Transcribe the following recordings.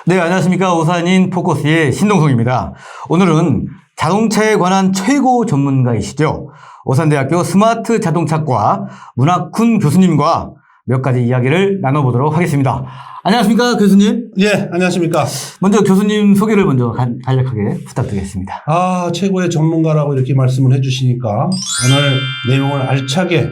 네, 안녕하십니까. 오산인 포커스의 신동성입니다. 오늘은 자동차에 관한 최고 전문가이시죠. 오산대학교 스마트 자동차과 문학훈 교수님과 몇 가지 이야기를 나눠보도록 하겠습니다. 안녕하십니까, 교수님? 예, 안녕하십니까. 먼저 교수님 소개를 먼저 간략하게 부탁드리겠습니다. 최고의 전문가라고 이렇게 말씀을 해주시니까 오늘 내용을 알차게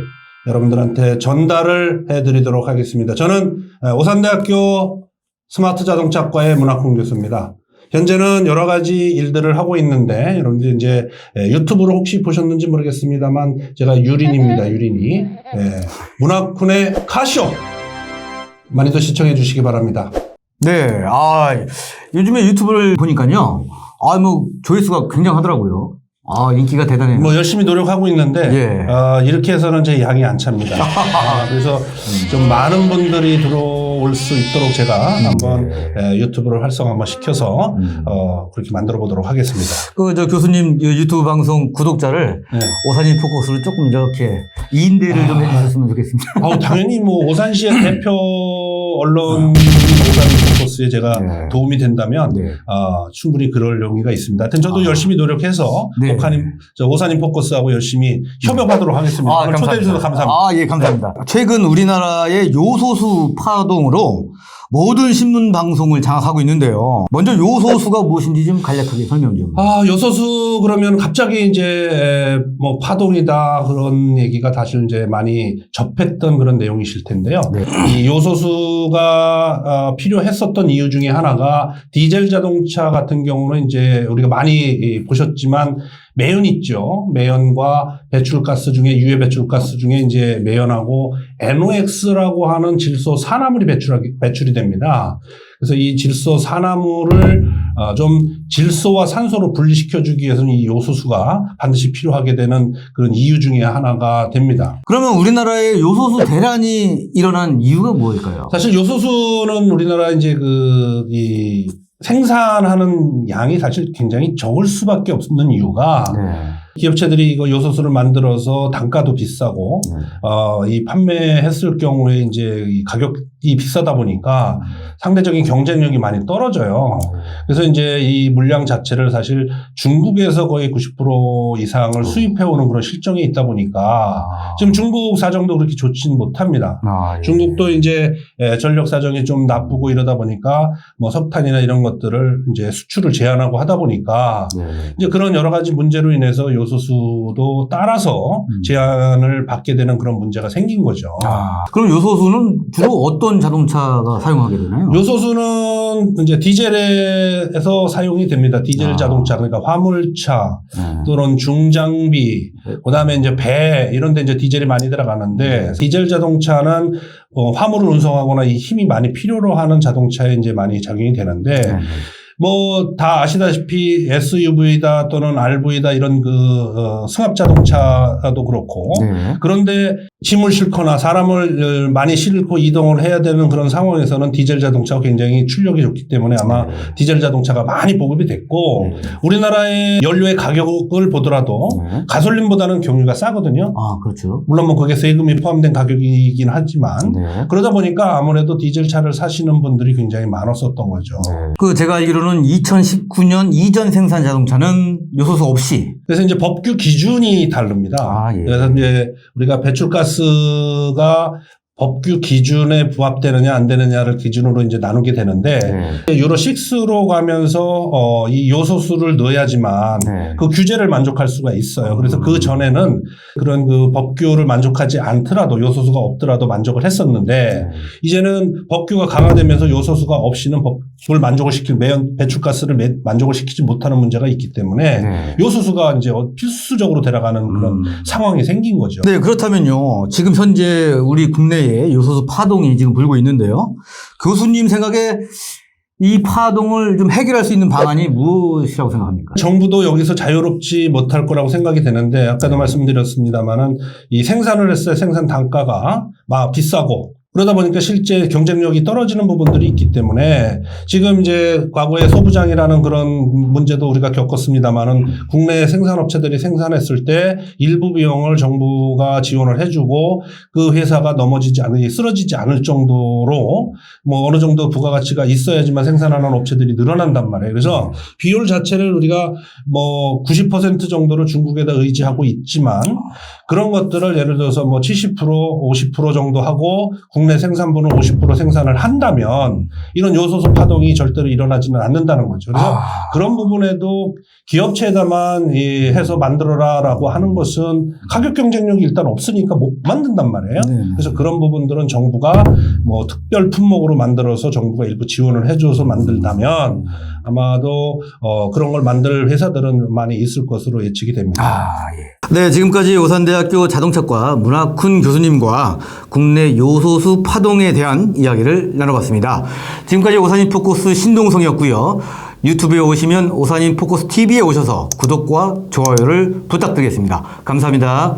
여러분들한테 전달을 해드리도록 하겠습니다. 저는 오산대학교 스마트 자동차과의 문학훈 교수입니다. 현재는 여러 가지 일들을 하고 있는데, 여러분들 이제 유튜브로 혹시 보셨는지 모르겠습니다만, 제가 유린입니다, 유린이. 문학훈의 카쇼! 많이들 시청해 주시기 바랍니다. 네, 요즘에 유튜브를 보니까요. 조회수가 굉장하더라고요. 인기가 대단해요. 열심히 노력하고 있는데, 이렇게 해서는 제 양이 안 찹니다. 그래서 좀 많은 분들이 들어올 수 있도록 제가 한번 유튜브를 활성화 한번 시켜서, 그렇게 만들어 보도록 하겠습니다. 교수님 유튜브 방송 구독자를 오산인 포커스를 조금 이렇게 인대를 좀 해주셨으면 좋겠습니다. 당연히 오산시의 대표 언론 오산인 포커스에 제가 도움이 된다면, 충분히 그럴 용의가 있습니다. 하여튼 저도 열심히 노력해서, 오산인 포커스하고 열심히 협업하도록 하겠습니다. 초대해 주셔서 감사합니다. 예, 감사합니다. 최근 우리나라의 요소수 파동으로 모든 신문 방송을 장악하고 있는데요. 먼저 요소수가 무엇인지 좀 간략하게 설명 좀. 요소수 그러면 갑자기 이제 파동이다 그런 얘기가 사실 이제 많이 접했던 그런 내용이실 텐데요. 이 요소수가 필요했었던 이유 중에 하나가 디젤 자동차 같은 경우는 이제 우리가 많이 보셨지만 매연 있죠. 매연과 배출가스 중에 유해 배출가스 중에 이제 매연하고 NOx라고 하는 질소 산화물이 배출이 됩니다. 그래서 이 질소 산화물을 좀 질소와 산소로 분리시켜주기 위해서는 이 요소수가 반드시 필요하게 되는 그런 이유 중에 하나가 됩니다. 그러면 우리나라에 요소수 대란이 일어난 이유가 무엇일까요? 사실 요소수는 우리나라 이제 생산하는 양이 사실 굉장히 적을 수밖에 없는 이유가 기업체들이 이거 요소수를 만들어서 단가도 비싸고 이 판매했을 경우에 이제 이 가격이 비싸다 보니까 상대적인 경쟁력이 많이 떨어져요. 그래서 이제 이 물량 자체를 사실 중국에서 거의 90% 이상을 수입해오는 그런 실정이 있다 보니까 지금 중국 사정도 그렇게 좋지는 못합니다. 중국도 이제 전력 사정이 좀 나쁘고 이러다 보니까 석탄이나 이런 것들을 이제 수출을 제한하고 하다 보니까 이제 그런 여러 가지 문제로 인해서 요소수도 따라서 제한을 받게 되는 그런 문제가 생긴 거죠. 그럼 요소수는 주로 어떤 자동차가 사용하게 되나요? 요소수는 이제 디젤에서 사용이 됩니다. 디젤 자동차, 그러니까 화물차 또는 중장비, 그다음에 이제 배 이런 데 이제 디젤이 많이 들어가는데 디젤 자동차는 화물을 운송하거나 이 힘이 많이 필요로 하는 자동차에 이제 많이 작용이 되는데 다 아시다시피 SUV다 또는 RV다 이런 승합 자동차도 그렇고 그런데 짐을 싣거나 사람을 많이 싣고 이동을 해야 되는 그런 상황에서는 디젤 자동차가 굉장히 출력이 좋기 때문에 아마 디젤 자동차가 많이 보급이 됐고 우리나라의 연료의 가격을 보더라도 가솔린보다는 경유가 싸거든요. 그렇죠. 물론 그게 세금이 포함된 가격이긴 하지만 그러다 보니까 아무래도 디젤 차를 사시는 분들이 굉장히 많았었던 거죠. 제가 알기로는 2019년 이전 생산 자동차는 요소수 없이. 그래서 이제 법규 기준이 다릅니다. 그래서 이제 우리가 배출가스가 법규 기준에 부합되느냐 안 되느냐를 기준으로 이제 나누게 되는데 유로 6로 가면서 이 요소수를 넣어야지만 그 규제를 만족할 수가 있어요. 그래서 그 전에는 그런 법규를 만족하지 않더라도 요소수가 없더라도 만족을 했었는데 이제는 법규가 강화되면서 요소수가 없이는 법을 만족을 배출가스를 만족을 시키지 못하는 문제가 있기 때문에 요소수가 이제 필수적으로 들어가는 그런 상황이 생긴 거죠. 네, 그렇다면요. 지금 현재 우리 국내에 요소수 파동이 지금 불고 있는데요. 교수님 생각에 이 파동을 좀 해결할 수 있는 방안이 무엇이라고 생각합니까? 정부도 여기서 자유롭지 못할 거라고 생각이 되는데 아까도 말씀드렸습니다만은 이 생산을 했을 때 생산 단가가 비싸고 그러다 보니까 실제 경쟁력이 떨어지는 부분들이 있기 때문에 지금 이제 과거에 소부장이라는 그런 문제도 우리가 겪었습니다만은 국내 생산업체들이 생산했을 때 일부 비용을 정부가 지원을 해주고 그 회사가 쓰러지지 않을 정도로 뭐 어느 정도 부가가치가 있어야지만 생산하는 업체들이 늘어난단 말이에요. 그래서 비율 자체를 우리가 뭐 90% 정도로 중국에다 의지하고 있지만 그런 것들을 예를 들어서 뭐 70%, 50% 정도 하고 국내 생산분을 50% 생산을 한다면 이런 요소수 파동이 절대로 일어나지는 않는다는 거죠. 그래서 그런 부분에도 기업체에다만 해서 만들어라라고 하는 것은 가격 경쟁력이 일단 없으니까 못 만든단 말이에요. 그래서 그런 부분들은 정부가 뭐 특별 품목으로 만들어서 정부가 일부 지원을 해줘서 만들다면 아마도 그런 걸 만들 회사들은 많이 있을 것으로 예측이 됩니다. 네, 지금까지 오산대학교 자동차과 문학훈 교수님과 국내 요소수 파동에 대한 이야기를 나눠봤습니다. 지금까지 오산인포커스 신동성이었고요. 유튜브에 오시면 오산인포커스 TV에 오셔서 구독과 좋아요를 부탁드리겠습니다. 감사합니다.